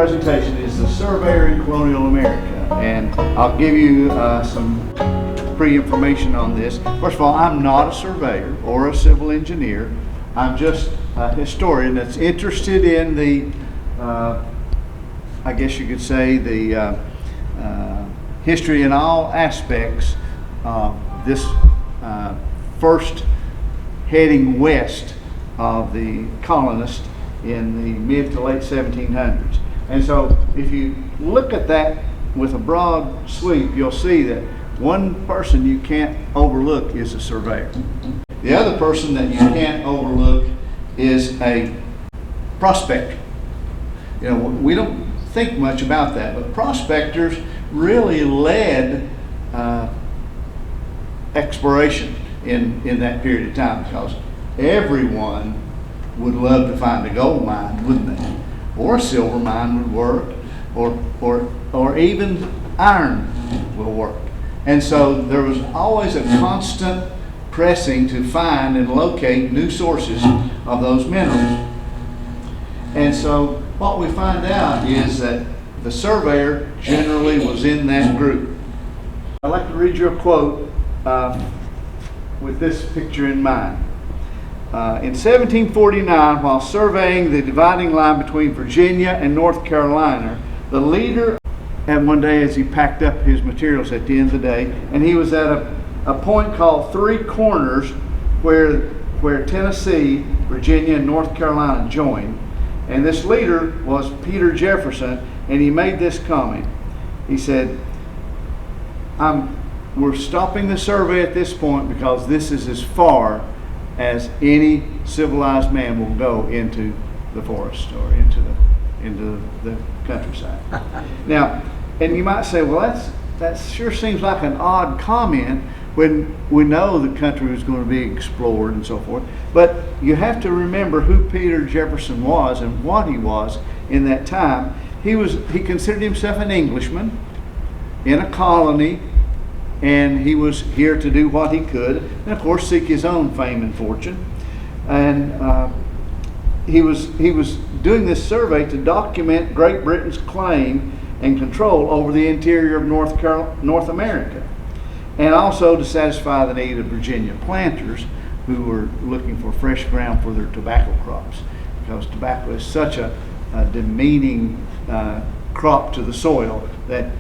presentation is the surveyor in colonial America, and I'll give you some pre-information on this. First of all, I'm not a surveyor or a civil engineer. I'm just a historian that's interested in the, I guess you could say, the history in all aspects of this first heading west of the colonists in the mid to late 1700s. And so if you look at that with a broad sweep, you'll see that one person you can't overlook is a surveyor. The other person that you can't overlook is a prospector. You know, we don't think much about that, but prospectors really led exploration in that period of time, because everyone would love to find a gold mine, wouldn't they? Or a silver mine would work, or even iron will work. And so there was always a constant pressing to find and locate new sources of those minerals. And so what we find out is that the surveyor generally was in that group. I'd like to read you a quote with this picture in mind. In 1749, while surveying the dividing line between Virginia and North Carolina, the leader, and one day as he packed up his materials at the end of the day, and he was at a point called Three Corners where Tennessee, Virginia, and North Carolina joined. And this leader was Peter Jefferson, and he made this comment. He said, we're stopping the survey at this point because this is as far as any civilized man will go into the forest or into the countryside. Now, and you might say, well, that sure seems like an odd comment when we know the country was going to be explored and so forth. But you have to remember who Peter Jefferson was and what he was in that time. He considered himself an Englishman in a colony, and he was here to do what he could, and of course seek his own fame and fortune. And he was doing this survey to document Great Britain's claim and control over the interior of North America, and also to satisfy the need of Virginia planters who were looking for fresh ground for their tobacco crops, because tobacco is such a demeaning crop to the soil that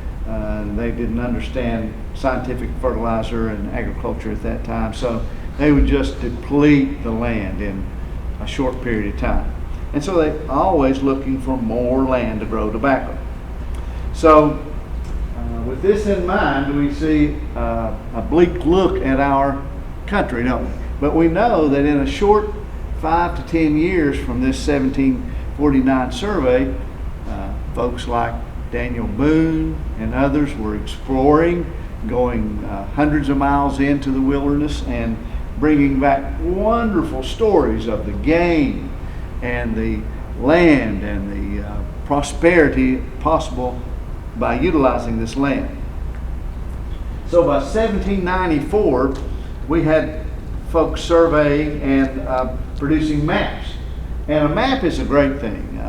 they didn't understand scientific fertilizer and agriculture at that time, so they would just deplete the land in a short period of time. And so they're always looking for more land to grow tobacco. So with this in mind, we see a bleak look at our country, don't we? But we know that in a short 5 to 10 years from this 1749 survey, folks like Daniel Boone and others were exploring, going hundreds of miles into the wilderness and bringing back wonderful stories of the game and the land and the prosperity possible by utilizing this land. So by 1794, we had folks surveying and producing maps. And a map is a great thing.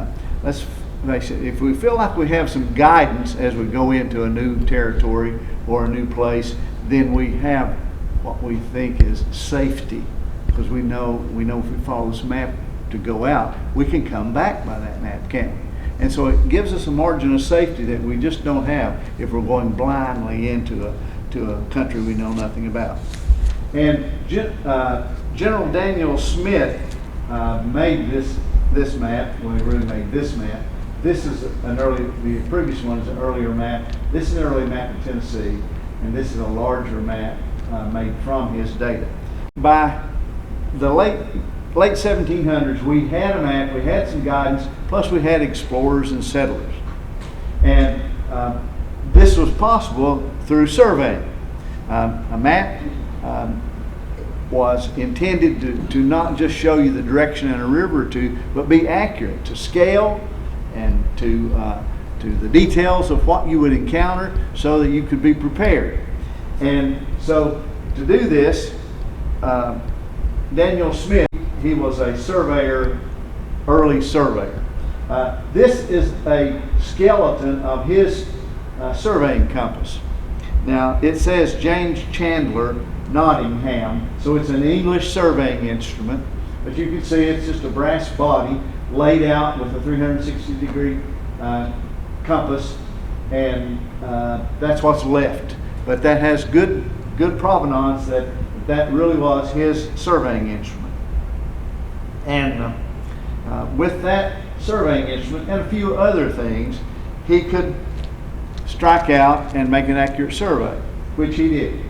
Let's face it, if we feel like we have some guidance as we go into a new territory or a new place, then we have what we think is safety, because we know if we follow this map to go out, we can come back by that map, can't we? And so it gives us a margin of safety that we just don't have if we're going blindly into a country we know nothing about. And General Daniel Smith made this map. Well, he really made this map. This is the previous one is an earlier map. This is an early map of Tennessee, and this is a larger map made from his data. By the late 1700s, we had a map, we had some guidance, plus we had explorers and settlers. And this was possible through surveying. A map was intended to not just show you the direction in a river or two, but be accurate to scale and to the details of what you would encounter so that you could be prepared. And so to do this, Daniel Smith, he was a surveyor, early surveyor. This is a skeleton of his surveying compass. Now it says James Chandler, Nottingham, so it's an English surveying instrument, but you can see it's just a brass body laid out with a 360-degree compass, and that's what's left. But that has good provenance that really was his surveying instrument. And with that surveying instrument and a few other things, he could strike out and make an accurate survey, which he did.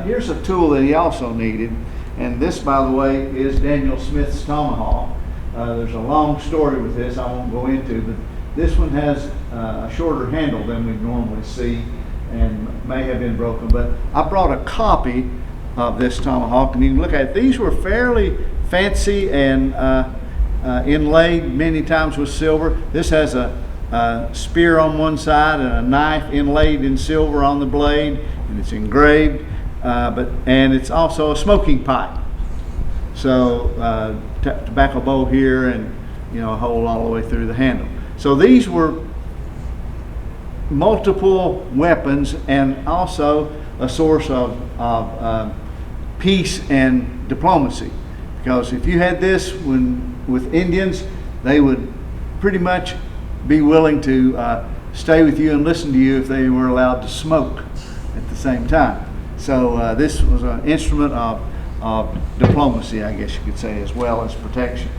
Here's a tool that he also needed, and this, by the way, is Daniel Smith's tomahawk. There's a long story with this I won't go into, but this one has a shorter handle than we normally see and may have been broken. But I brought a copy of this tomahawk, and you can look at it. These were fairly fancy and inlaid many times with silver. This has a spear on one side and a knife inlaid in silver on the blade, and it's engraved. And it's also a smoking pipe. So tobacco bowl here, and a hole all the way through the handle. So these were multiple weapons and also a source of peace and diplomacy. Because if you had this with Indians, they would pretty much be willing to stay with you and listen to you if they were allowed to smoke at the same time. So this was an instrument of diplomacy, I guess you could say, as well as protection.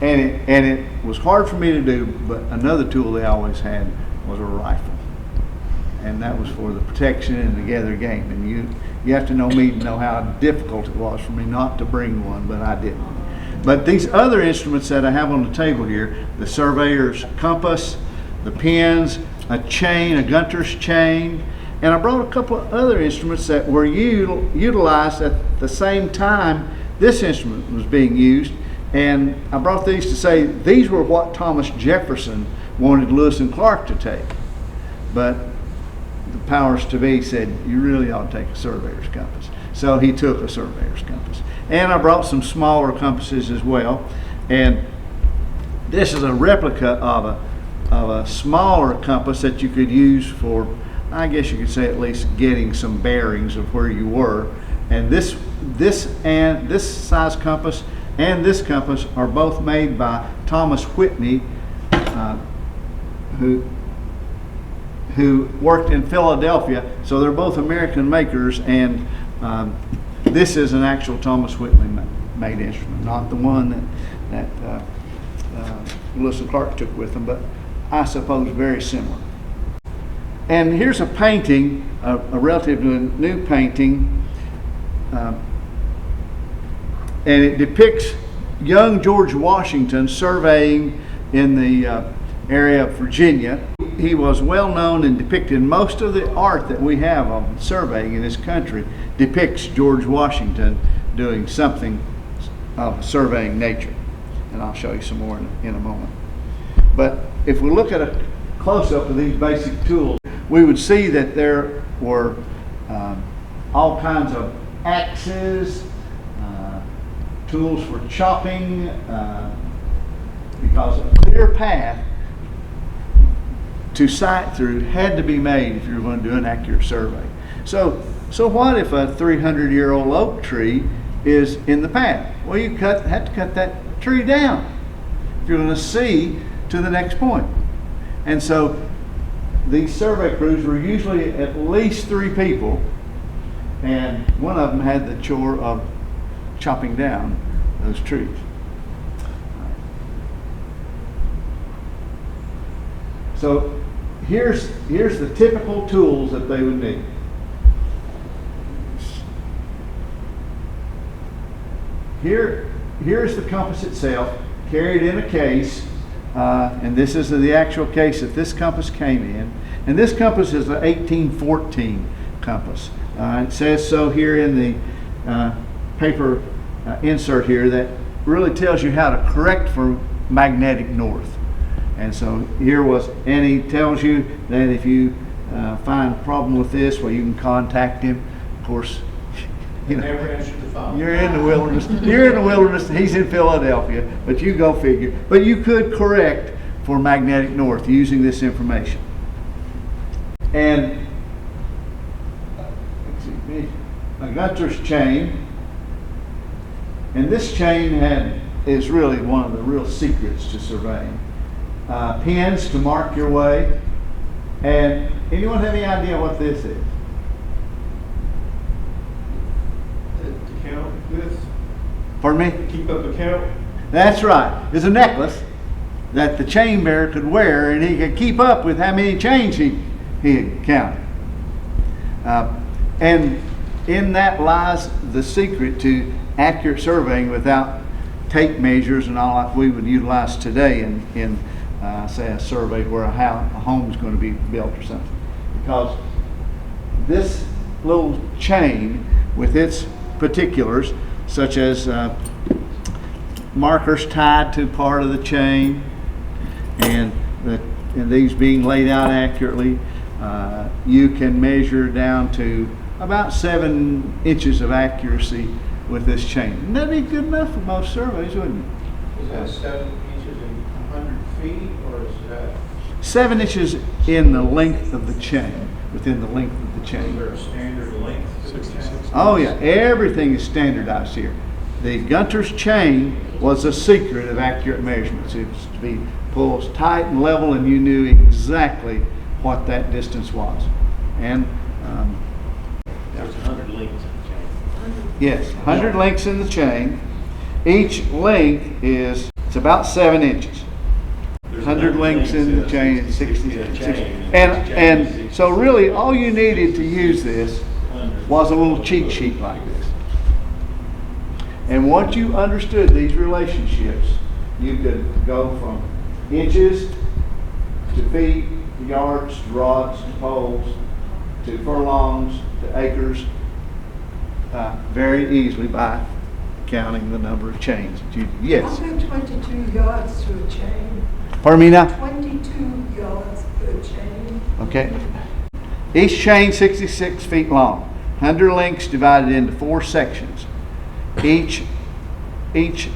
And it was hard for me to do, but another tool they always had was a rifle. And that was for the protection and to gather game. And you have to know me to know how difficult it was for me not to bring one, but I didn't. But these other instruments that I have on the table here, the surveyor's compass, the pins, a chain, a gunter's chain, and I brought a couple of other instruments that were utilized at the same time this instrument was being used. And I brought these to say these were what Thomas Jefferson wanted Lewis and Clark to take. But the powers to be said, you really ought to take a surveyor's compass. So he took a surveyor's compass. And I brought some smaller compasses as well. And this is a replica of a smaller compass that you could use for, I guess you could say, at least getting some bearings of where you were. And this size compass and this compass are both made by Thomas Whitney, who worked in Philadelphia. So they're both American makers, and this is an actual Thomas Whitney made instrument, not the one that Lewis and Clark took with them, but I suppose very similar. And here's a painting, a relatively new painting, and it depicts young George Washington surveying in the area of Virginia. He was well known and depicted. Most of the art that we have of surveying in this country depicts George Washington doing something of surveying nature. And I'll show you some more in a moment. But if we look at a close-up of these basic tools, we would see that there were all kinds of axes, tools for chopping, because a clear path to sight through had to be made if you were going to do an accurate survey. So what if a 300-year-old oak tree is in the path? Well, you have to cut that tree down if you're going to see to the next point. And so these survey crews were usually at least 3 people, and one of them had the chore of chopping down those trees. So here's the typical tools that they would need. Here's the compass itself, carried in a case, and this is the actual case that this compass came in. And this compass is the 1814 compass. It says so here in the paper insert here that really tells you how to correct for magnetic north. And so here was, and he tells you that if you find a problem with this, well, you can contact him. Of course, You know, never answered the phone. you're in the wilderness. You're in the wilderness. He's in Philadelphia, but you go figure. But you could correct for magnetic north using this information. And a Gunter's chain, and this chain is really one of the real secrets to surveying. Pins to mark your way. And anyone have any idea what this is? To count this? Pardon me? Keep up a count? That's right. It's a necklace that the chain bearer could wear, and he could keep up with how many chains he had counted. And in that lies the secret to accurate surveying without tape measures and all like we would utilize today in say a survey where a home is going to be built or something. Because this little chain with its particulars, such as markers tied to part of the chain, and these being laid out accurately, you can measure down to about 7 inches of accuracy with this chain. And that'd be good enough for most surveys, wouldn't it? Is that 7 inches in 100 feet, or is that? 7 inches in the length of the chain, within the length of the Is chain. there a standard length to the chain? Oh yeah, everything is standardized here. The Gunter's chain was a secret of accurate measurements. It was to be pulled tight and level, and you knew exactly what that distance was. And There's 100 links in the chain. yes, 100 links in the chain. Each length it's about 7 inches. 100 links in the chain is 60 inches. And so really all you needed to use this was a little cheat sheet like this. And once you understood these relationships, you could go from inches to feet, to yards, to rods, to poles, to furlongs, to acres, very easily by counting the number of chains that you. Yes. How about 22 yards to a chain? Pardon me now? 22 yards per chain. Okay. Each chain 66 feet long. 100 links divided into 4 sections. Each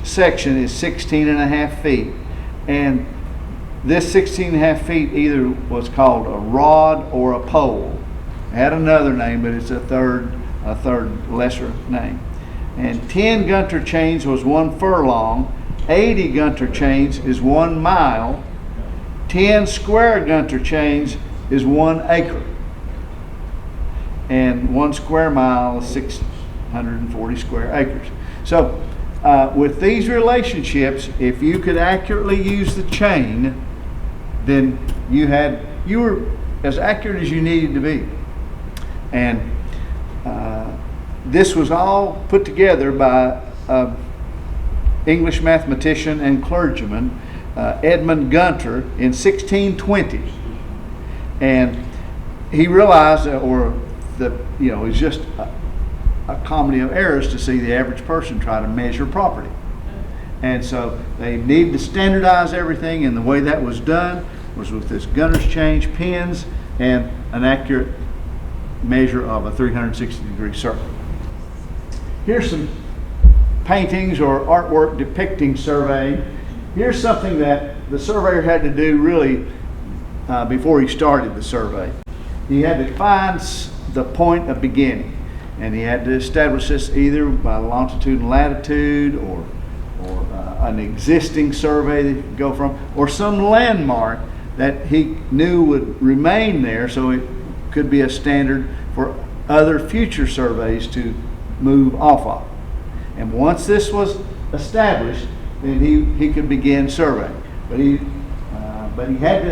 section is 16.5 feet. And this 16.5 feet either was called a rod or a pole. It had another name, but it's a third lesser name. And 10 Gunter chains was 1 furlong. 80 Gunter chains is 1 mile. 10 square Gunter chains is 1 acre. And 1 square mile is 640 square acres. So with these relationships, if you could accurately use the chain, then you were as accurate as you needed to be. And this was all put together by English mathematician and clergyman Edmund Gunter in 1620, and he realized it's just a comedy of errors to see the average person try to measure property, and so they needed to standardize everything, and the way that was done was with this Gunter's chain, pins, and an accurate measure of a 360-degree circle. Here's some paintings or artwork depicting surveying. Here's something that the surveyor had to do really before he started the survey. He had to find the point of beginning, and he had to establish this either by longitude and latitude or an existing survey that he could go from, or some landmark that he knew would remain there so it could be a standard for other future surveys to move off of. And once this was established, then he could begin surveying. But he had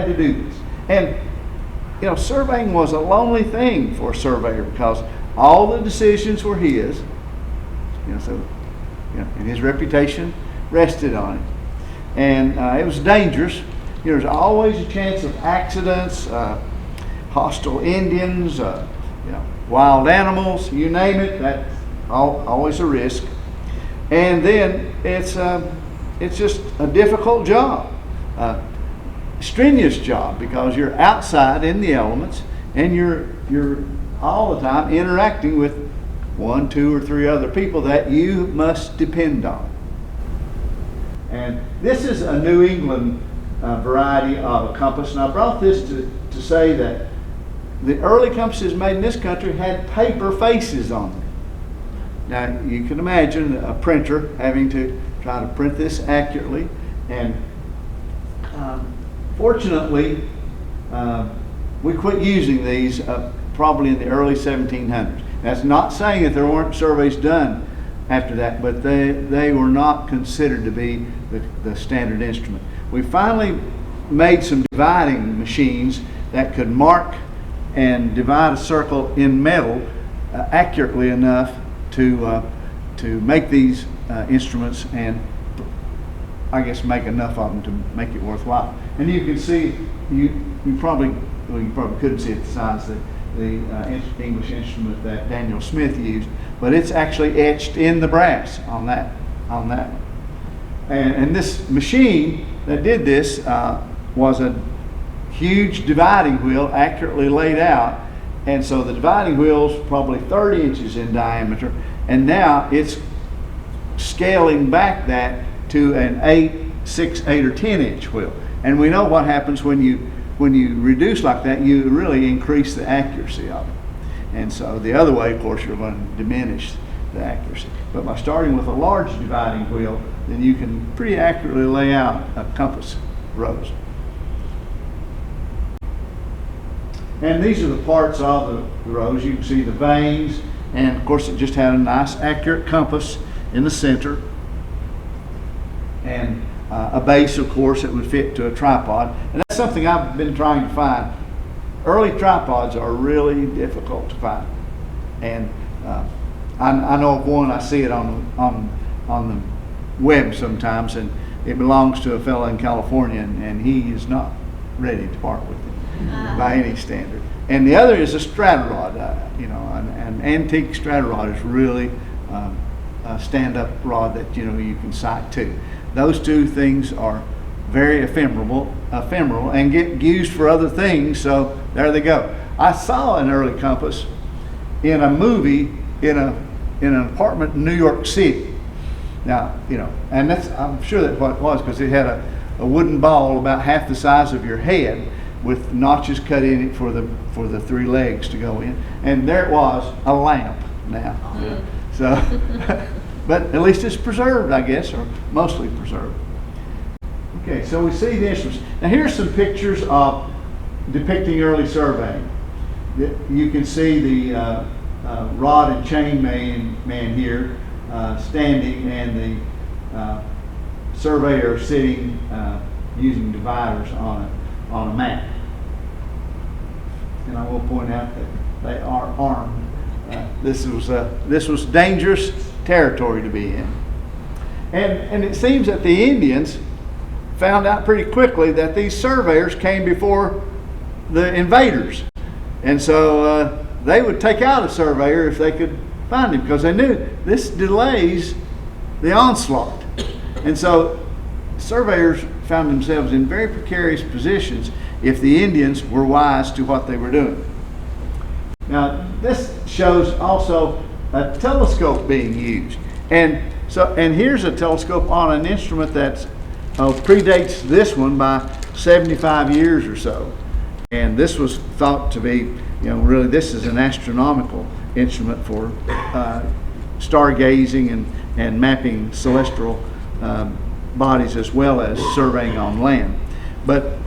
to do this. And surveying was a lonely thing for a surveyor because all the decisions were his. And his reputation rested on it. And it was dangerous. There's always a chance of accidents, hostile Indians, wild animals, you name it. That's always a risk. And then it's just a difficult job, strenuous job, because you're outside in the elements and you're all the time interacting with 1, 2, or 3 other people that you must depend on. And this is a New England variety of a compass, and I brought this to say that the early compasses made in this country had paper faces on them. Now you can imagine a printer having to try to print this accurately, and fortunately we quit using these probably in the early 1700s. That's not saying that there weren't surveys done after that, but they were not considered to be the standard instrument. We finally made some dividing machines that could mark and divide a circle in metal accurately enough to make these instruments, and I guess make enough of them to make it worthwhile. And you can see, you probably couldn't see at the size of the English instrument that Daniel Smith used, but it's actually etched in the brass on that one. And this machine that did this was a huge dividing wheel accurately laid out, and so the dividing wheel's probably 30 inches in diameter, and now it's scaling back that to an 8, 6, 8, or 10 inch wheel. And we know what happens when you reduce like that, you really increase the accuracy of it. And so the other way, of course, you're going to diminish the accuracy. But by starting with a large dividing wheel, then you can pretty accurately lay out a compass rose. And these are the parts of the rose. You can see the veins, and of course it just had a nice accurate compass in the center, and a base, of course, that would fit to a tripod. And that's something I've been trying to find. Early tripods are really difficult to find, and I know of one. I see it on the web sometimes, and it belongs to a fellow in California, and he is not ready to part with it by any standard. And the other is a stratorod. An antique stratorod is really a stand-up rod that you can sight to. Those two things are very ephemeral and get used for other things, so there they go. I saw an early compass in a movie in an apartment in New York City. Now, and I'm sure that's what it was, because it had a wooden ball about half the size of your head with notches cut in it for the 3 legs to go in, and there it was, a lamp now. Yeah. So but at least it's preserved, I guess, or mostly preserved. Okay, so we see the instruments. Now here's some pictures of depicting early surveying. You can see the rod and chain man here standing, and the surveyor sitting using dividers on a mat. And I will point out that they are armed. This was dangerous territory to be in, and it seems that the Indians found out pretty quickly that these surveyors came before the invaders, and so they would take out a surveyor if they could find him, because they knew this delays the onslaught. And so surveyors found themselves in very precarious positions if the Indians were wise to what they were doing. Now this shows also a telescope being used, and here's a telescope on an instrument that predates this one by 75 years or so, and this was thought to be, really this is an astronomical instrument for stargazing and mapping celestial bodies, as well as surveying on land. But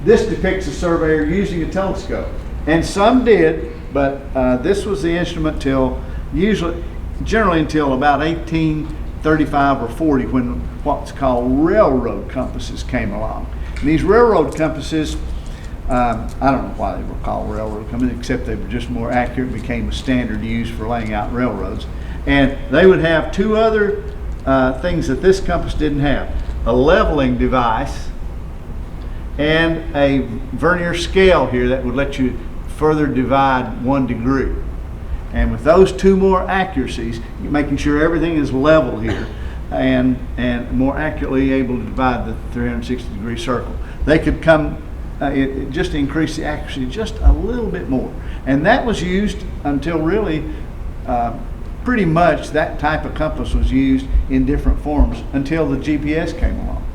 this depicts a surveyor using a telescope, and some did. But this was the instrument generally until about 1835 or 40, when what's called railroad compasses came along. And these railroad compasses, I don't know why they were called railroad compasses, except they were just more accurate, became a standard used for laying out railroads. And they would have 2 other things that this compass didn't have: a leveling device and a vernier scale here that would let you further divide 1 degree. And with those 2 more accuracies, you're making sure everything is level here, and more accurately able to divide the 360-degree circle. They could come, it just increased the accuracy just a little bit more. And that was used until really pretty much that type of compass was used in different forms until the GPS came along.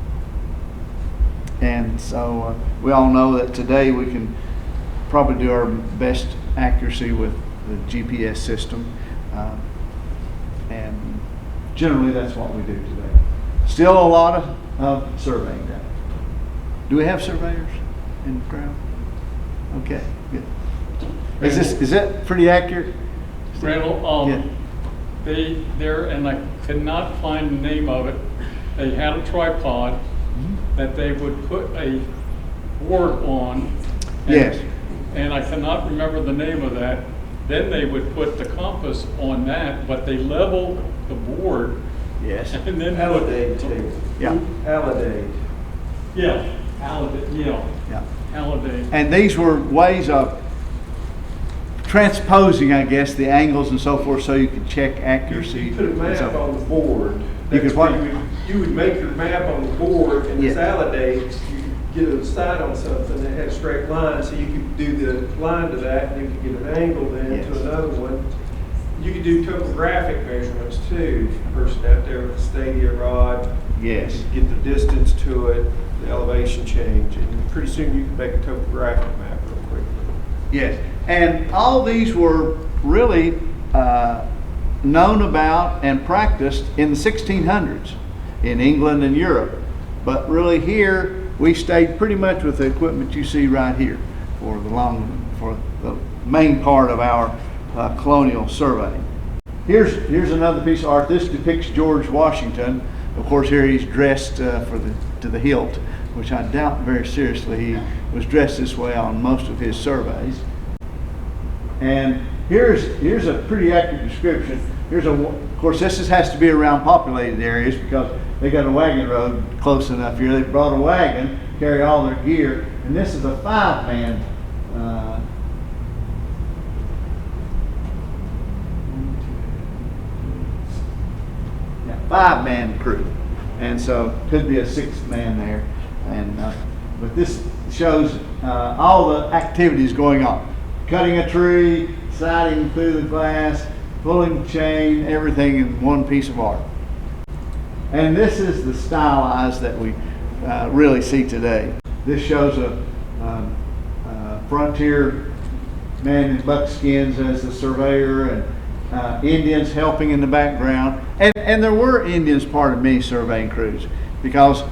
And so we all know that today we can probably do our best accuracy with the GPS system. And generally that's what we do today. Still a lot of surveying done. Do we have surveyors in the crowd? Okay, good. Is that pretty accurate? Randall, Yeah. there, and I could not find the name of it. They had a tripod that they would put a board on. And, Yes. And I cannot remember the name of that. Then they would put the compass on that, but they leveled the board. Yes. And then Alidade too. Yeah. Alidade. Yeah, Alidade, Yeah. Alidade. And these were ways of transposing, I guess, the angles and so forth, so you could check accuracy. You put a and map so- on the board. You could That's what? where you would make your map on the board, and Yeah. it's validates. You could get a sight on something that had a straight line, so you could do the line to that, and you could get an angle then Yes. to another one. You could do topographic measurements too. Person out there with the stadia rod, Yes. get the distance to it, the elevation change, and pretty soon you can make a topographic map real quickly. Yes. And all these were really known about and practiced in the 1600s in England and Europe. But really here, we stayed pretty much with the equipment you see right here for the main part of our colonial survey. Here's another piece of art. This depicts George Washington. Of course, here he's dressed to the hilt, which I doubt very seriously he was dressed this way on most of his surveys. And here's a pretty accurate description. Of course, this has to be around populated areas because they got a wagon road close enough here. They brought a wagon, carry all their gear, and this is a five-man five-man crew, and so could be a sixth man there. And but this shows all the activities going on: cutting a tree, sighting through the glass, pulling chain, everything in one piece of art. And this is the stylized that we really see today. This shows a frontier man in buckskins as the surveyor, and Indians helping in the background. And there were Indians part of many surveying crews, because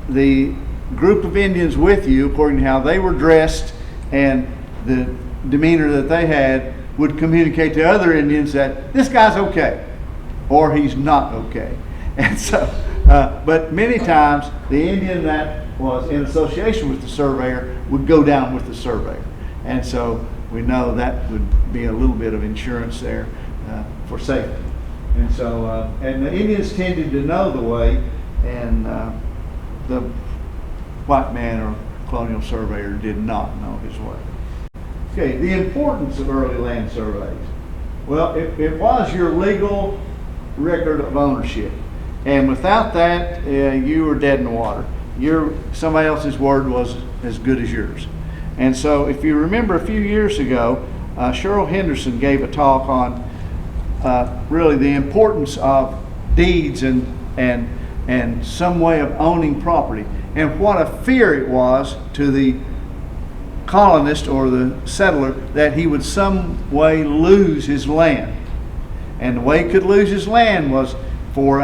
the group of Indians with you, according to how they were dressed and the demeanor that they had, would communicate to other Indians that this guy's okay or he's not okay. And so, but many times the Indian that was in association with the surveyor would go down with the surveyor. And so we know that would be a little bit of insurance there for safety. And so, and the Indians tended to know the way, and the white man or colonial surveyor did not know his way. Okay, the importance of early land surveys. Well, it was your legal record of ownership. And without that, you were dead in the water. Somebody else's word was as good as yours. And so if you remember a few years ago, Cheryl Henderson gave a talk on really the importance of deeds and some way of owning property, and what a fear it was to the colonist or the settler that he would some way lose his land. And the way he could lose his land was for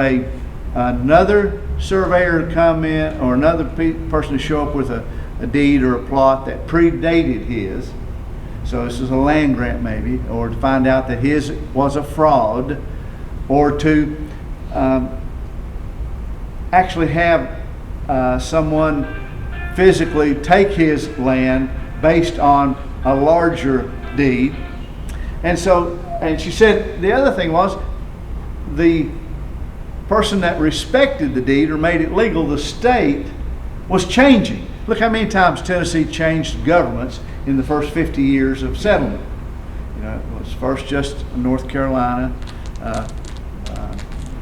another surveyor to come in, or another person to show up with a deed or a plot that predated his. So this is a land grant maybe, or to find out that his was a fraud, or to actually have someone physically take his land based on a larger deed. And so, and she said the other thing was the person that respected the deed or made it legal, the state, was changing. Look how many times Tennessee changed governments in the first 50 years of settlement. You know, it was first just North Carolina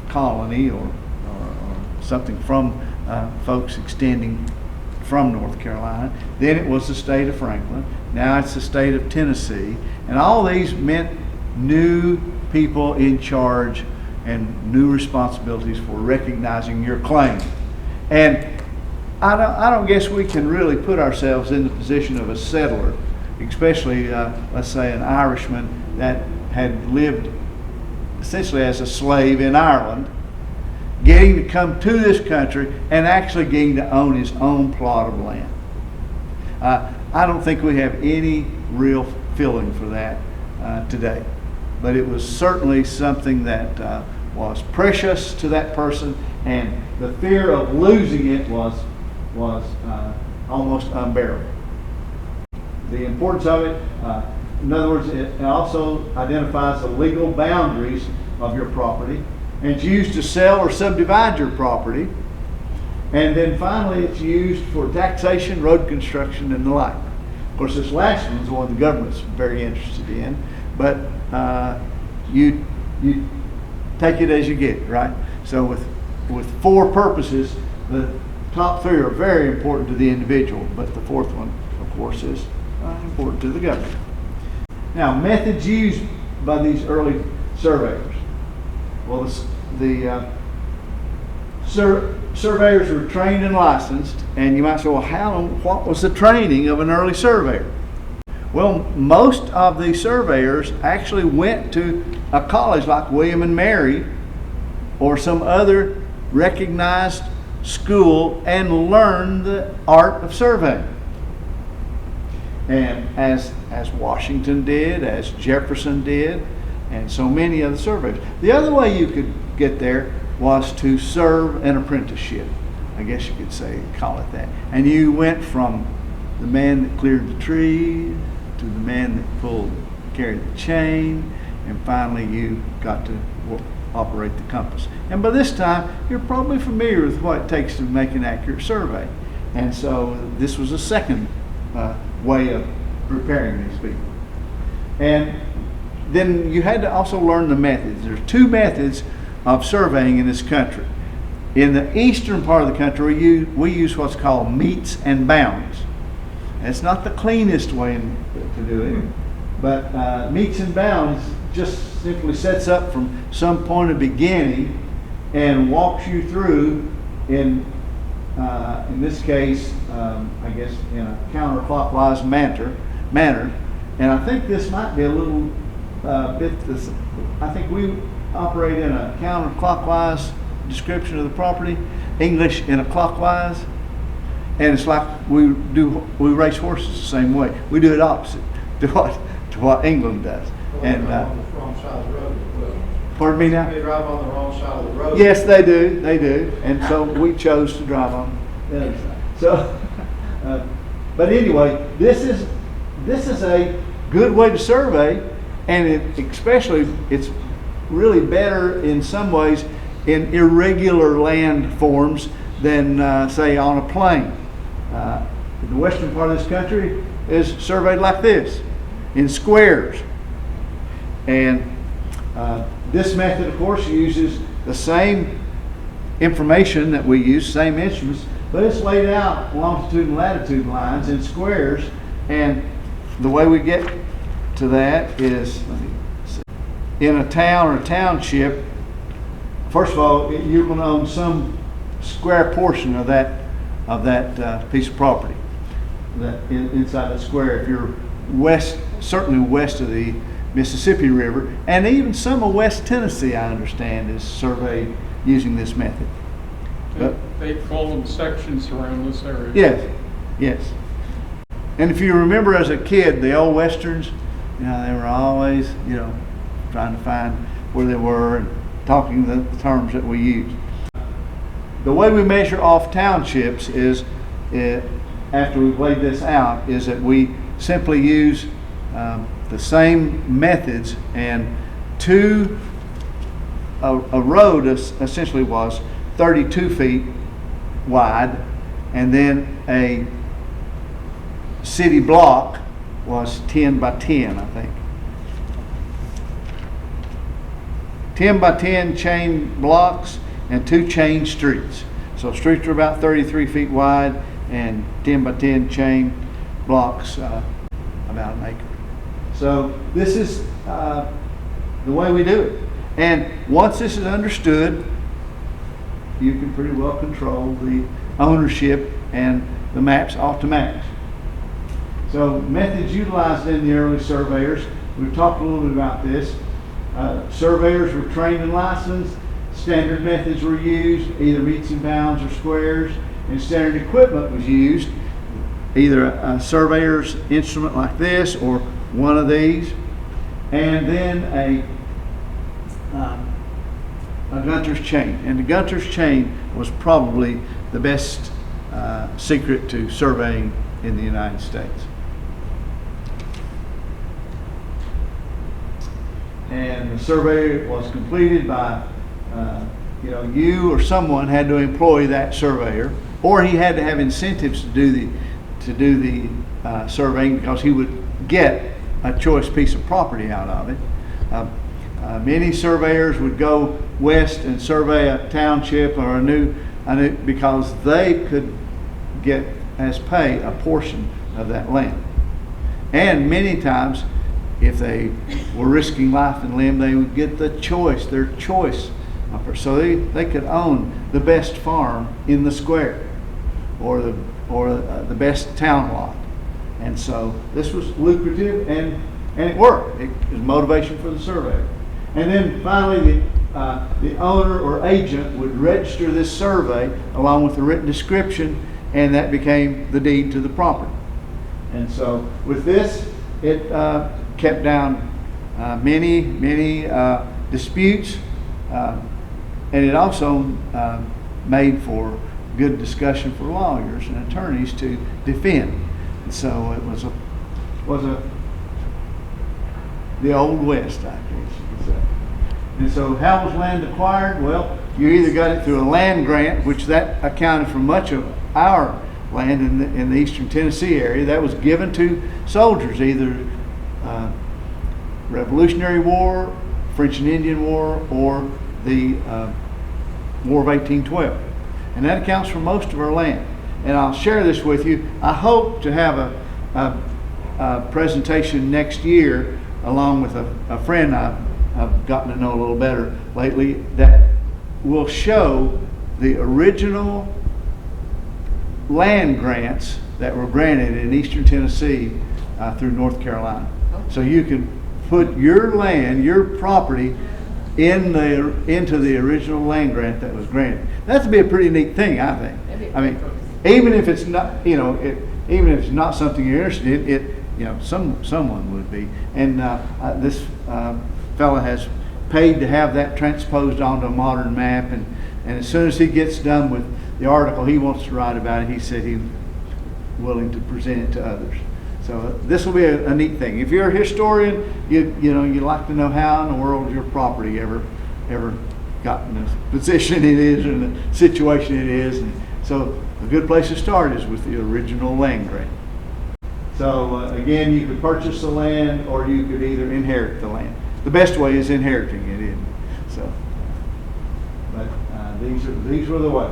colony or something from folks extending from North Carolina. Then it was the state of Franklin. Now it's the state of Tennessee. And all these meant new people in charge and new responsibilities for recognizing your claim. And I don't guess we can really put ourselves in the position of a settler, especially, let's say, an Irishman that had lived essentially as a slave in Ireland, getting to come to this country and actually getting to own his own plot of land. I don't think we have any real feeling for that today, but it was certainly something that was precious to that person, and the fear of losing it was almost unbearable. The importance of it, in other words, it also identifies the legal boundaries of your property, and it's used to sell or subdivide your property. And then finally, it's used for taxation, road construction, and the like. Of course, this last one is the one the government's very interested in, but you take it as you get it, right? So with four purposes, the top three are very important to the individual, but the fourth one, of course, is important to the government. Now, methods used by these early surveyors. Well, surveyors were trained and licensed, and you might say, well, what was the training of an early surveyor? Well, most of the surveyors actually went to a college like William and Mary or some other recognized school and learned the art of surveying. And as Washington did, as Jefferson did, and so many other surveyors. The other way you could get there was to serve an apprenticeship. I guess you could call it that. And you went from the man that cleared the tree to the man that carried the chain, and finally you got to operate the compass. And by this time, you're probably familiar with what it takes to make an accurate survey. And so this was a second way of preparing these people. And then you had to also learn the methods. There's two methods of surveying in this country. In the eastern part of the country, we use what's called meets and bounds. And it's not the cleanest way to do it, but meets and bounds just simply sets up from some point of beginning and walks you through in this case, I guess in a counterclockwise manner. And I think this might be a little I think we operate in a counterclockwise description of the property, English in a clockwise, and it's like we race horses the same way. We do it opposite to what England does. And on the wrong side of the road as well. pardon me now? They drive on the wrong side of the road. Yes, they do, and so we chose to drive on the other side. So, but anyway, this is a good way to survey, and it's really better in some ways in irregular land forms than say on a plain. The western part of this country is surveyed like this, in squares. And this method, of course, uses the same information that we use, same instruments, but it's laid out longitude and latitude lines in squares. And the way we get to that is, let me see, in a town or a township, first of all, you're going to own some square portion of that piece of property, that inside that square. If you're certainly west of the Mississippi River, and even some of West Tennessee, I understand, is surveyed using this method. They call them sections around this area. Yes. And if you remember as a kid, the old westerns, they were always, trying to find where they were and talking the terms that we use. The way we measure off townships is, after we've laid this out, is that we simply use the same methods, and a road essentially was 32 feet wide, and then a city block was 10 by 10, I think. 10 by 10 chain blocks and 2 chain streets. So streets are about 33 feet wide, and 10 by 10 chain blocks about an acre. So this is the way we do it. And once this is understood, you can pretty well control the ownership and the maps ought to match. So methods utilized in the early surveyors, we've talked a little bit about this. Surveyors were trained and licensed. Standard methods were used, either meets and bounds or squares, and standard equipment was used, either a surveyor's instrument like this or one of these, and then a Gunter's chain. And the Gunter's chain was probably the best secret to surveying in the United States. And the survey was completed by, you or someone had to employ that surveyor, or he had to have incentives to do the surveying, because he would get a choice piece of property out of it. Many surveyors would go west and survey a township or a new because they could get as pay a portion of that land. And many times, if they were risking life and limb, they would get their choice. So they could own the best farm in the square, or the best town lot. And so this was lucrative, and it worked. It was motivation for the surveyor. And then finally, the owner or agent would register this survey along with the written description, and that became the deed to the property. And so with this, it kept down many disputes, and it also made for good discussion for lawyers and attorneys to defend. And so it was the Old West, I guess you could say. And so how was land acquired? Well, you either got it through a land grant, which that accounted for much of our land in the eastern Tennessee area. That was given to soldiers, either Revolutionary War, French and Indian War, or the War of 1812. And that accounts for most of our land. And I'll share this with you. I hope to have a presentation next year, along with a friend I've gotten to know a little better lately, that will show the original land grants that were granted in eastern Tennessee through North Carolina. So you can put your land, your property, into the original land grant that was granted. That'd be a pretty neat thing, I think. I mean, even if it's not, even if it's not something you're interested in, someone would be. And this fella has paid to have that transposed onto a modern map, and as soon as he gets done with the article he wants to write about it, he said he's willing to present it to others. So this will be a neat thing. If you're a historian, you like to know how in the world your property ever got in the position it is, and the situation it is. And so a good place to start is with the original land grant. So again, you could purchase the land, or you could either inherit the land. The best way is inheriting it, isn't it? So, but these were the way.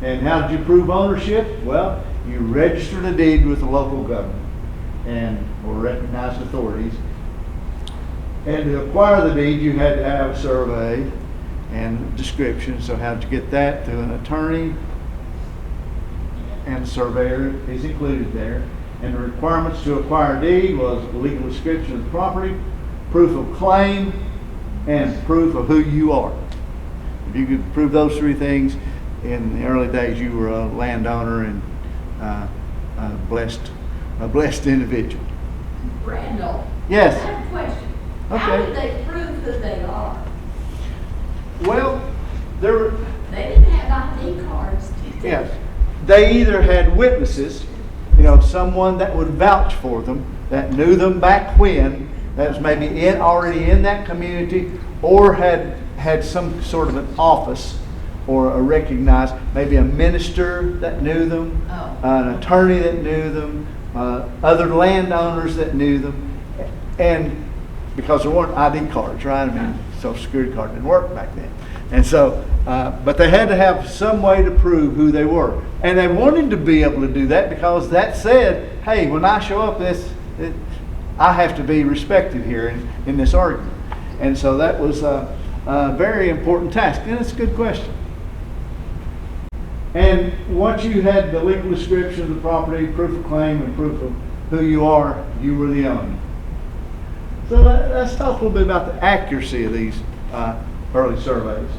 And how did you prove ownership? Well, you registered a deed with the local government or recognized authorities. And to acquire the deed, you had to have a survey and a description. So how did you get that? Through an attorney, and a surveyor is included there. And the requirements to acquire a deed was a legal description of the property, proof of claim, and proof of who you are. If you could prove those three things, in the early days you were a landowner and a blessed individual. Randall. Yes. I have a question. Okay. How did they prove who they are? Well, They didn't have ID cards, did they? yes, they either had witnesses, someone that would vouch for them, that knew them back when, that was maybe already in that community, or had some sort of an office or a recognized, maybe a minister that knew them, an attorney that knew them, other landowners that knew them, and because there weren't ID cards, right? I mean, Social Security card didn't work back then. And so, but they had to have some way to prove who they were. And they wanted to be able to do that because that said, hey, when I show up, I have to be respected here in this argument. And so that was a very important task, and it's a good question. And once you had the legal description of the property, proof of claim, and proof of who you are, you were the owner. So let's talk a little bit about the accuracy of these early surveys.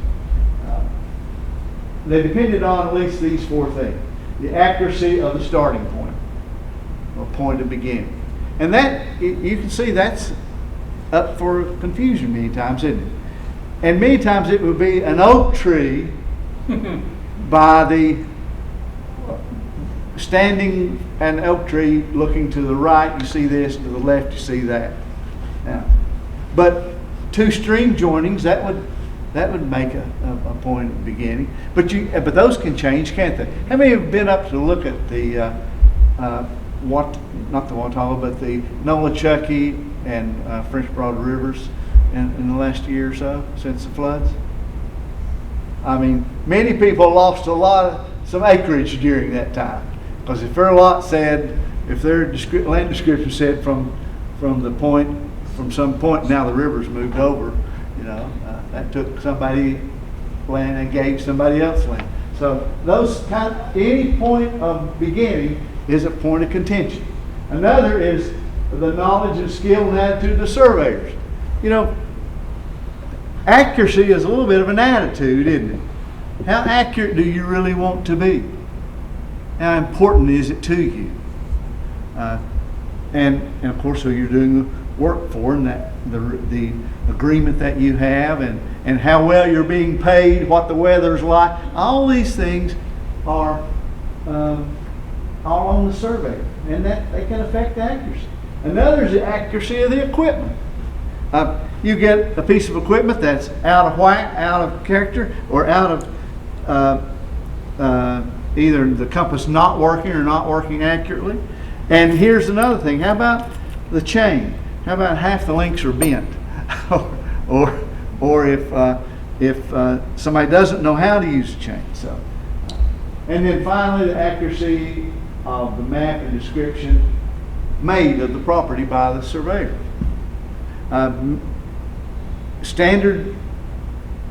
They depended on at least these four things. The accuracy of the starting point, or point of beginning. And that, you can see that's up for confusion many times, isn't it? And many times it would be an oak tree by the standing an oak tree looking to the right, you see this, to the left, you see that. Now, but two string joinings, that would make a point at the beginning. But those can change, can't they? How many have been up to look at the not the Watauga, but the Nolichucky and French Broad rivers in the last year or so since the floods? I mean, many people lost some acreage during that time, because if their lot said, if their land description said from some point, now the river's moved over, that took somebody land and gave somebody else land. So any point of beginning is a point of contention. Another is the knowledge and skill and attitude of the surveyors. Accuracy is a little bit of an attitude, isn't it? How accurate do you really want to be? How important is it to you? And of course, who you're doing the work for, and that the agreement that you have, and how well you're being paid, what the weather's like. All these things are all on the survey, and that they can affect the accuracy. Another is the accuracy of the equipment. You get a piece of equipment that's out of whack, out of character, or out of either the compass not working or not working accurately. And here's another thing. How about the chain? How about half the links are bent? or if somebody doesn't know how to use a chain. So, and then finally, the accuracy of the map and description made of the property by the surveyor. Standard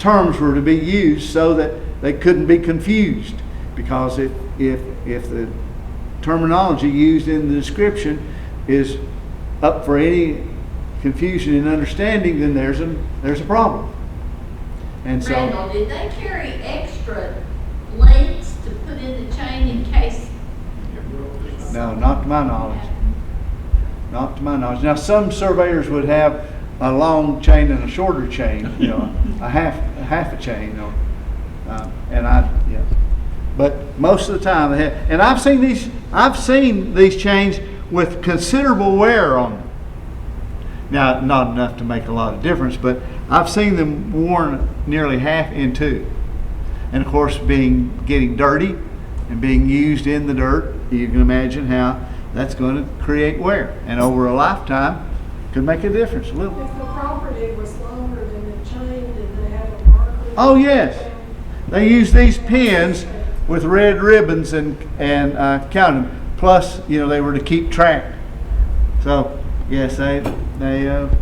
terms were to be used so that they couldn't be confused, because if the terminology used in the description is up for any confusion in understanding, then there's a problem. And so, Randall, did they carry extra links to put in the chain in case? no, not to my knowledge. Not to my knowledge. Now, some surveyors would have a long chain and a shorter chain, a half a chain, but most of the time they have. And I've seen these chains with considerable wear on them. Now, not enough to make a lot of difference, but I've seen them worn nearly half in two. And of course, getting dirty and being used in the dirt, you can imagine how that's going to create wear. And over a lifetime, could make a difference a little. If the property was longer than the chain, did they have a marker? Oh yes, they use these pins with red ribbons and count them. Plus, they were to keep track. So yes, they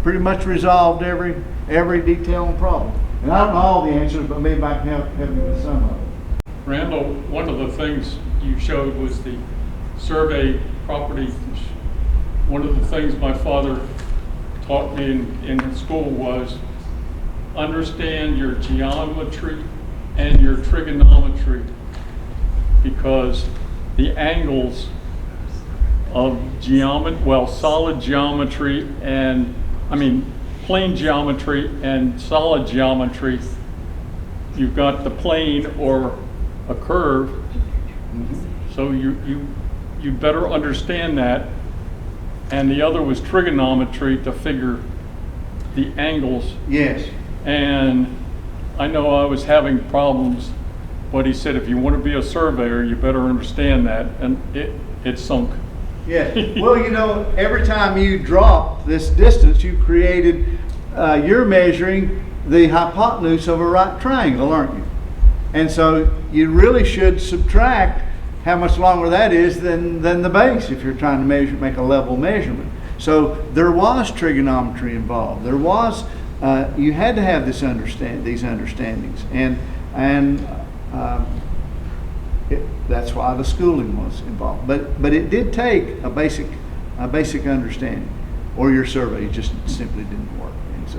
pretty much resolved every detail and problem. And I don't know all the answers, but maybe I can help you with some of them. Randall, one of the things you showed was the survey property. One of the things my father taught me in school was understand your geometry and your trigonometry, because the angles of solid geometry plane geometry and solid geometry, you've got the plane or a curve. So you better understand that. And the other was trigonometry to figure the angles. Yes. And I know I was having problems, but he said if you want to be a surveyor, you better understand that. And it sunk. Yeah. Well, every time you drop this distance, you created, you're measuring the hypotenuse of a right triangle, aren't you? And so you really should subtract how much longer that is than the base if you're trying to make a level measurement. So there was trigonometry involved. There was you had to have these understandings, and that's why the schooling was involved. But it did take a basic understanding, or your survey just simply didn't work, and so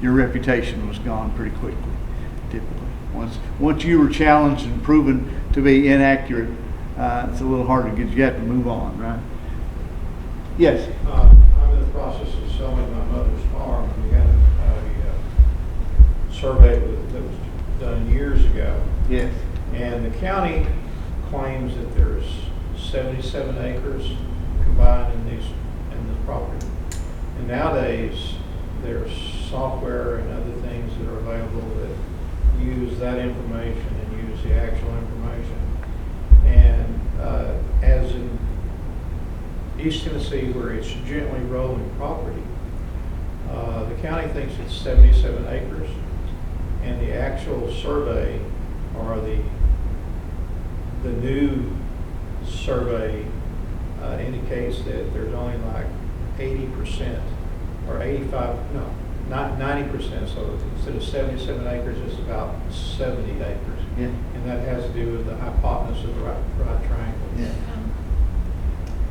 your reputation was gone pretty quickly. Typically, once you were challenged and proven to be inaccurate, it's a little harder to get. You have to move on, right? Yes. I'm in the process of selling my mother's farm, and we had a survey that was done years ago. Yes. And the county claims that there's 77 acres combined in this property. And nowadays, there's software and other things that are available that use that information and use the actual information. And as in East Tennessee, where it's gently rolling property, the county thinks it's 77 acres, and the actual survey, or the new survey, indicates that there's only like 80% or 85, no, not 90%. So instead of 77 acres, it's about 70 acres. Yeah. And that has to do with the hypotenuse of the right triangle.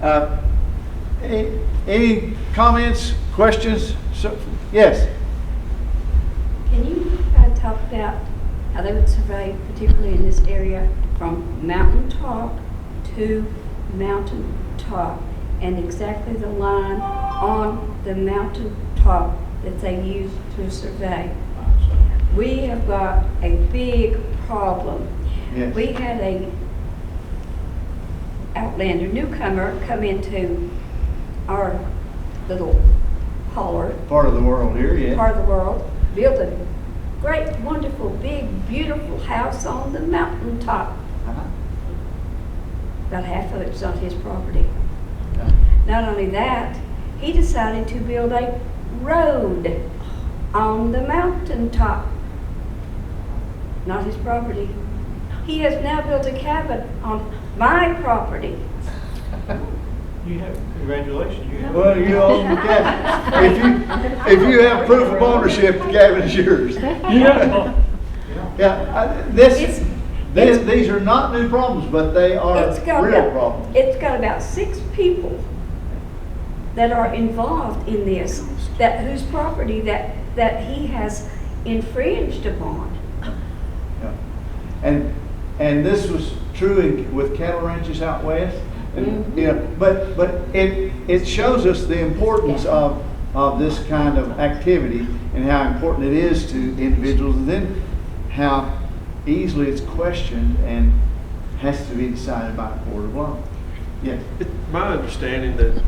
Yeah. Any comments, questions? Yes. Can you talk about how they would survey, particularly in this area, from mountaintop to mountaintop, and exactly the line on the mountaintop that they use to survey? We have got a big problem. Yes. We had a outlander newcomer come into our little holler, Part of the world here, yeah. part of the world, built a great, wonderful, big, beautiful house on the mountaintop. Uh-huh. About half of it's on his property. Yeah. Not only that, he decided to build a road on the mountaintop. Not his property. He has now built a cabin on my property. You have, congratulations. You have. Well, you own the cabin. If you have proof of ownership, the cabin is yours. Yeah. These are not new problems, but they are real problems. It's got about 6 people that are involved in this, whose property that he has infringed upon. Yeah. And this was true with cattle ranches out west. And, you know, but it shows us the importance of this kind of activity and how important it is to individuals, and then how easily it's questioned and has to be decided by a court of law. Yes. It's my understanding that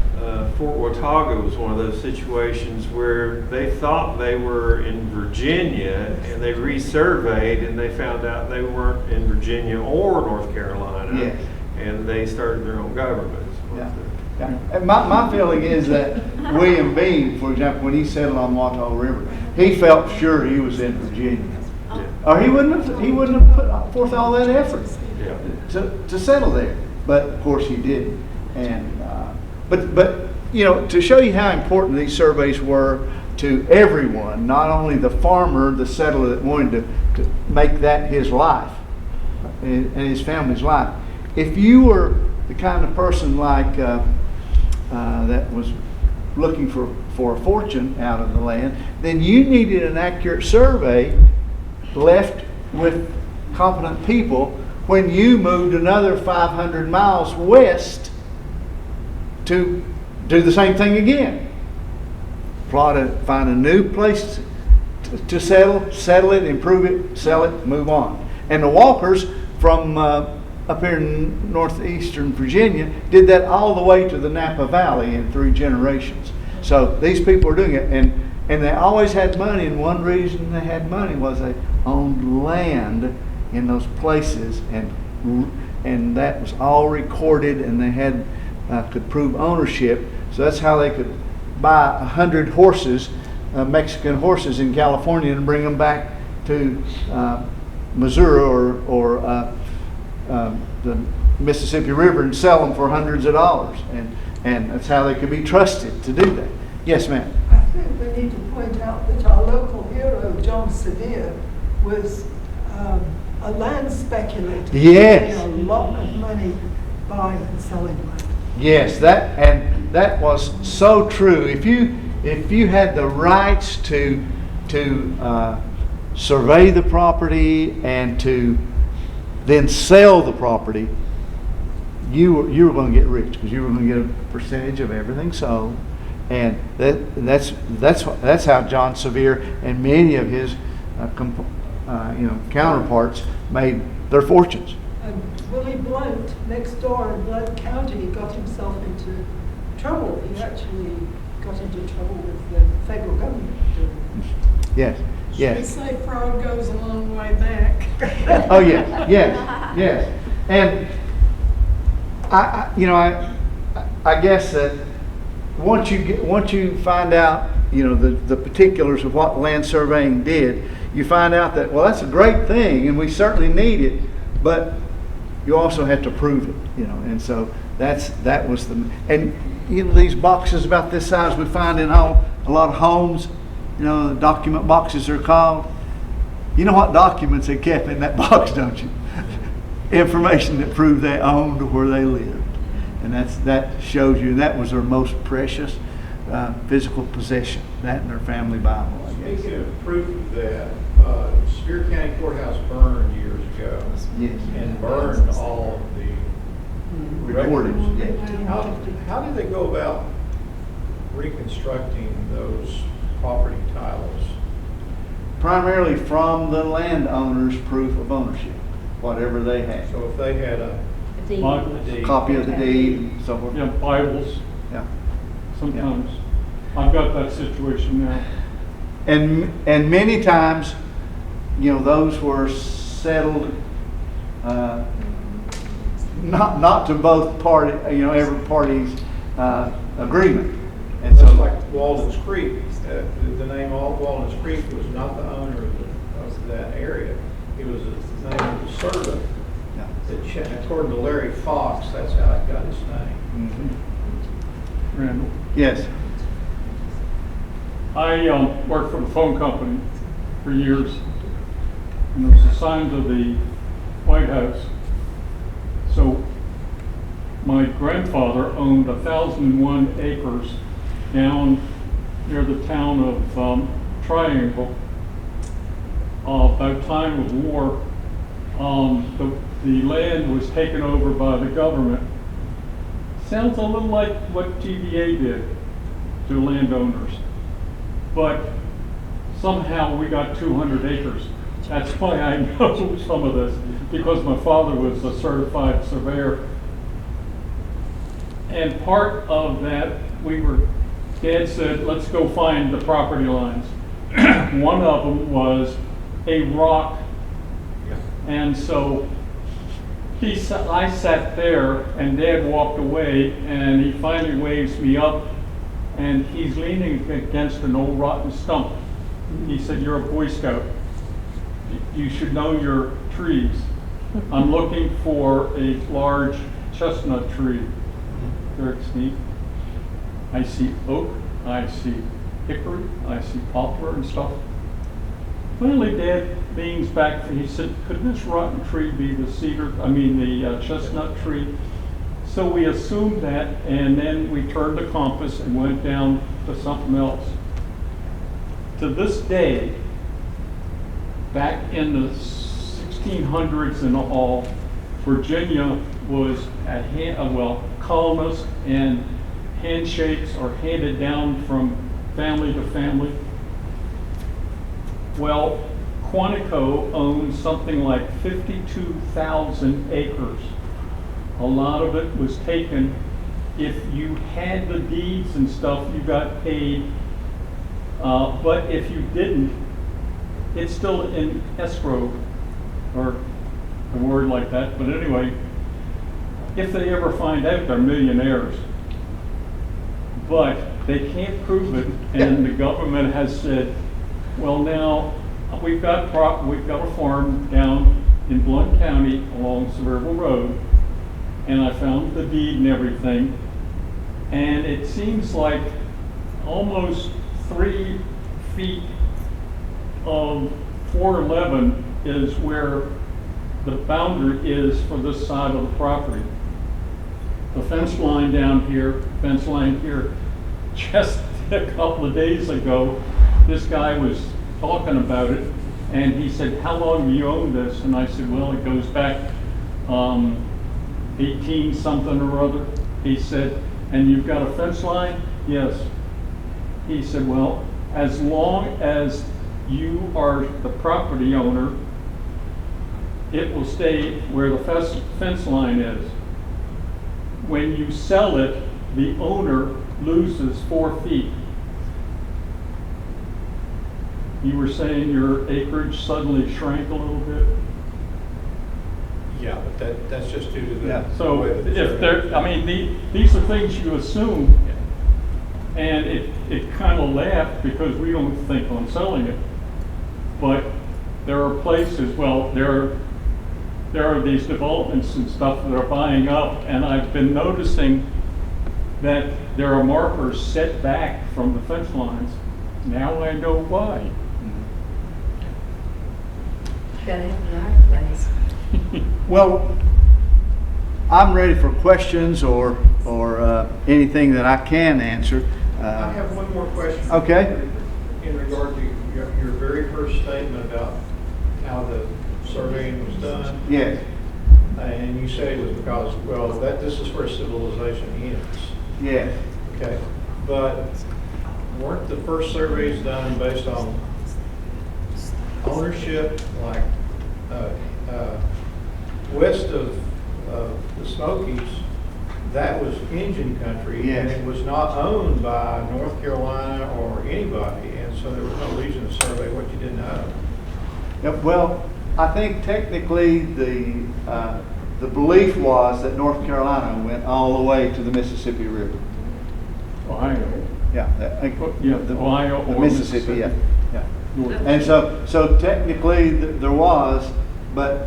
Fort Watauga was one of those situations where they thought they were in Virginia, and they resurveyed and they found out they weren't in Virginia or North Carolina. Yes. And they started their own government. Yeah. Yeah. And my feeling is that William Bean, for example, when he settled on Watauga River, he felt sure he was in Virginia, or he wouldn't have put forth all that effort to settle there. But of course he didn't. And but you know, to show you how important these surveys were to everyone, not only the farmer, the settler that wanted to make that his life and his family's life. If you were the kind of person like that was looking for a fortune out of the land, then you needed an accurate survey left with competent people when you moved another 500 miles west to do the same thing again. Find a new place to settle it, improve it, sell it, move on. And the Walkers from up here in northeastern Virginia did that all the way to the Napa Valley in 3 generations. So these people are doing it, and they always had money, and one reason they had money was they owned land in those places, and that was all recorded, and they had could prove ownership. So that's how they could buy 100 horses, Mexican horses in California, and bring them back to Missouri or the Mississippi River and sell them for hundreds of dollars, and that's how they could be trusted to do that. Yes, ma'am. I think we need to point out that our local hero, John Sevier, was a land speculator. Yes. He made a lot of money buying and selling land. Yes, that was so true. If you had the rights to survey the property and to then sell the property, you were going to get rich because you were going to get a percentage of everything sold, and that's how John Sevier and many of his counterparts made their fortunes. And Willie Blunt, next door in Blount County, got himself into trouble. He actually got into trouble with the federal government. Yes, They yes. say fraud goes a long way back. Oh yes, yes. And I guess that once you find out, the particulars of what land surveying did, you find out that, well, that's a great thing and we certainly need it, but you also have to prove it, and so that was these boxes about this size we find in a lot of homes, the document boxes are called. You know what documents they kept in that box, don't you? Information that proved they owned or where they lived. And that shows you that was their most precious physical possession, that and their family Bible, I guess. Speaking of proof of that, Sevier County Courthouse burned years ago. Yes. And burned all of the Recordings, records. yeah. How did they go about reconstructing those property titles? Primarily from the landowner's proof of ownership, whatever they had. So if they had a Bibles, Copy of the deed and so forth. yeah, Bibles, Yeah. sometimes. I've got that situation now. And many times, those were settled not to both party, every party's agreement. And Just so, like Walden's Creek, the name Walden's Creek was not the owner of that area. It was the name of the servant. yeah. According to Larry Fox, that's how it got its name. Randall. Yes. I worked for the phone company for years, and was assigned to the White House. So my grandfather owned 1,001 acres down near the town of Triangle. By the time of war, the land was taken over by the government. Sounds a little like what TVA did to landowners. But somehow we got 200 acres. That's why I know some of this, because my father was a certified surveyor. And part of that, Dad said, let's go find the property lines. One of them was a rock. And so I sat there and Dad walked away and he finally waves me up and he's leaning against an old rotten stump. He said, you're a Boy Scout. You should know your trees. I'm looking for a large chestnut tree. There it's neat. I see oak, I see hickory, I see poplar and stuff. Finally, Dad leans back and he said, could this rotten tree be the chestnut tree? So we assumed that, and then we turned the compass and went down to something else. To this day, back in the 1600s and all, Virginia was colonists, and handshakes are handed down from family to family. Well, Quantico owns something like 52,000 acres. A lot of it was taken. If you had the deeds and stuff, you got paid. But if you didn't, it's still in escrow, or a word like that. But anyway, if they ever find out, they're millionaires. But they can't prove it, and the government has said, well, now we've got a farm down in Blount County along Surveyors Road, and I found the deed and everything, and it seems like almost 3 feet of 411 is where the boundary is for this side of the property. The fence line down here, fence line here. Just a couple of days ago, this guy was talking about it, and he said, "How long have you owned this?" And I said, "Well, it goes back 18 something or other." He said, "And you've got a fence line?" "Yes." He said, "Well, as long as you are the property owner, it will stay where the fence line is. When you sell it, the owner loses 4 feet." You were saying your acreage suddenly shrank a little bit? Yeah, but that's just due to the. Yeah. So way that the if survey- there, I mean, these are things you assume, and it kind of laughed because we don't think on selling it. But there are places, well, there are these developments and stuff that are buying up, and I've been noticing that there are markers set back from the fence lines. Now I know why. Gotta have the right place. Well, I'm ready for questions or anything that I can answer. I have one more question. Okay. In regard to your very first statement about how the surveying was done. Yes, And you said it was because, well, this is where civilization ends. yes. Okay, but weren't the first surveys done based on ownership, like west of the Smokies? That was Indian country, and Yes. it was not owned by North Carolina or anybody, and so there was no reason to survey what you didn't own. Yep, well, I think technically the belief was that North Carolina went all the way to the Mississippi River. Ohio. Yeah, Yeah, Ohio the or Mississippi, yeah, yeah. North. And so technically there was, but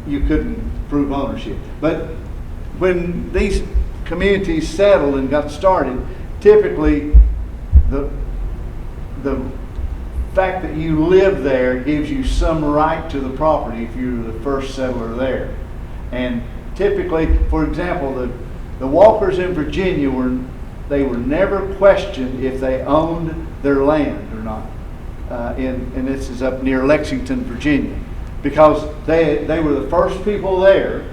you couldn't prove ownership. But when these communities settled and got started, typically the fact that you live there gives you some right to the property if you're the first settler there. And typically, for example, the Walkers in Virginia were never questioned if they owned their land or not. And this is up near Lexington, Virginia, because they were the first people there.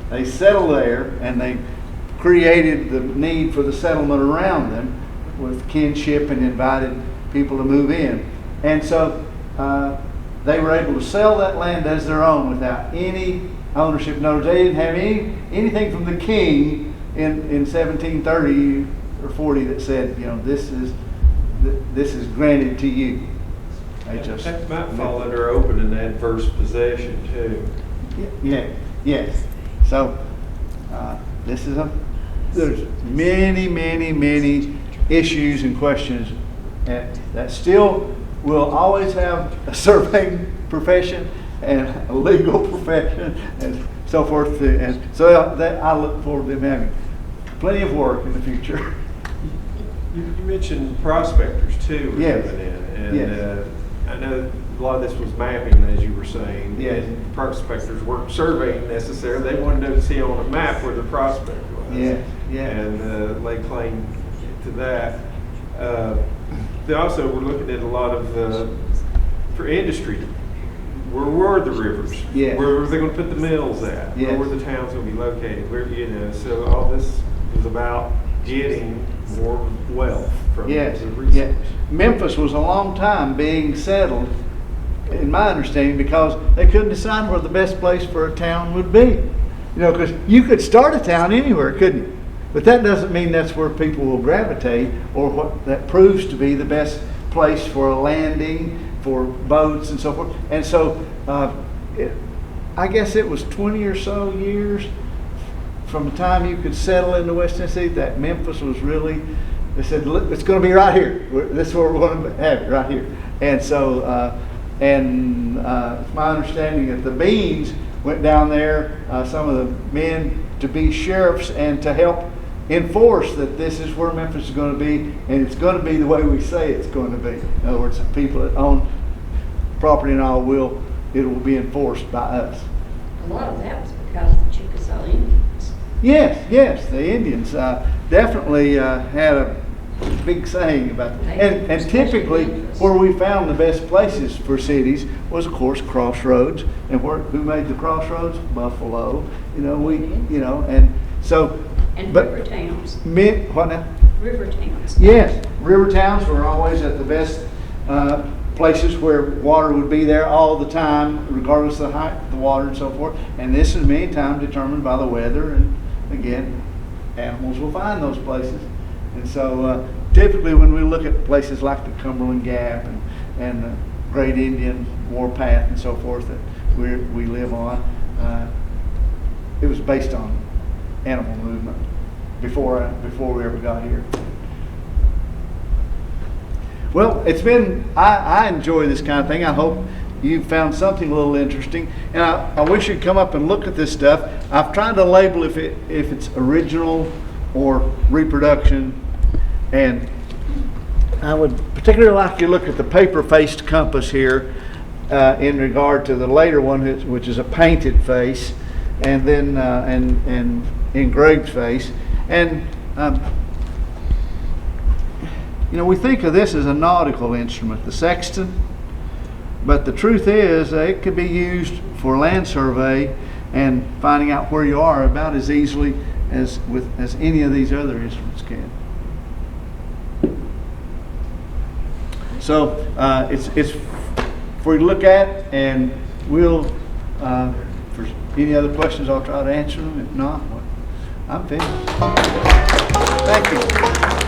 They settled there, and they created the need for the settlement around them with kinship and invited people to move in. And so they were able to sell that land as their own without any ownership. In other words, they didn't have anything from the king in 1730 or 40 that said, you know, this is granted to you. They just That might fall under open and adverse possession too. Yeah, yes. So there's many issues and questions that still will always have a surveying profession and a legal profession and so forth. And so that I look forward to them having plenty of work in the future. You mentioned prospectors too. were Yes. coming in, and Yes. I know a lot of this was mapping, as you were saying. Yes. And prospectors weren't surveying necessarily. They wanted to see on a map where the prospect was. Yes, yes. And lay claim to that. They also were looking at a lot of for industry. Where were the rivers? Yes. Where were they going to put the mills at? Yes. Where were the towns going to be located? Where, so all this was about getting more wealth from Yes, the resource. yes. Memphis was a long time being settled, in my understanding, because they couldn't decide where the best place for a town would be. You know, because you could start a town anywhere, couldn't you? But that doesn't mean that's where people will gravitate, or what that proves to be the best place for a landing, for boats and so forth. And so I guess it was 20 or so years from the time you could settle into West Tennessee that Memphis was really, they said, look, it's going to be right here. This is where we're going to have it, right here. And so, it's my understanding that the Beans went down there, some of the men, to be sheriffs and to help enforce that this is where Memphis is going to be, and it's going to be the way we say it's going to be. In other words, people that own property and all it will be enforced by us. A lot of that was because of the Chickasaw Indians. Yes, the Indians definitely had a big saying about that. And typically, where we found the best places for cities was, of course, crossroads. And who made the crossroads? Buffalo. And so. And but river towns. What now? River towns. Yes, river towns were always at the best places where water would be there all the time, regardless of the height of the water and so forth. And this is many times determined by the weather. And again, animals will find those places. And so typically when we look at places like the Cumberland Gap and the Great Indian Warpath and so forth that we live on, it was based on animal movement before we ever got here. Well, I enjoy this kind of thing. I hope you found something a little interesting. And I wish you'd come up and look at this stuff. I've tried to label if it's original or reproduction. And I would particularly like you to look at the paper-faced compass here in regard to the later one, which is a painted face, and then and engraved face. And we think of this as a nautical instrument, the sextant, but the truth is it could be used for land survey and finding out where you are about as easily as any of these other instruments can. So it's for you to look at, and we'll for any other questions I'll try to answer them. If not, I'm finished. Thank you.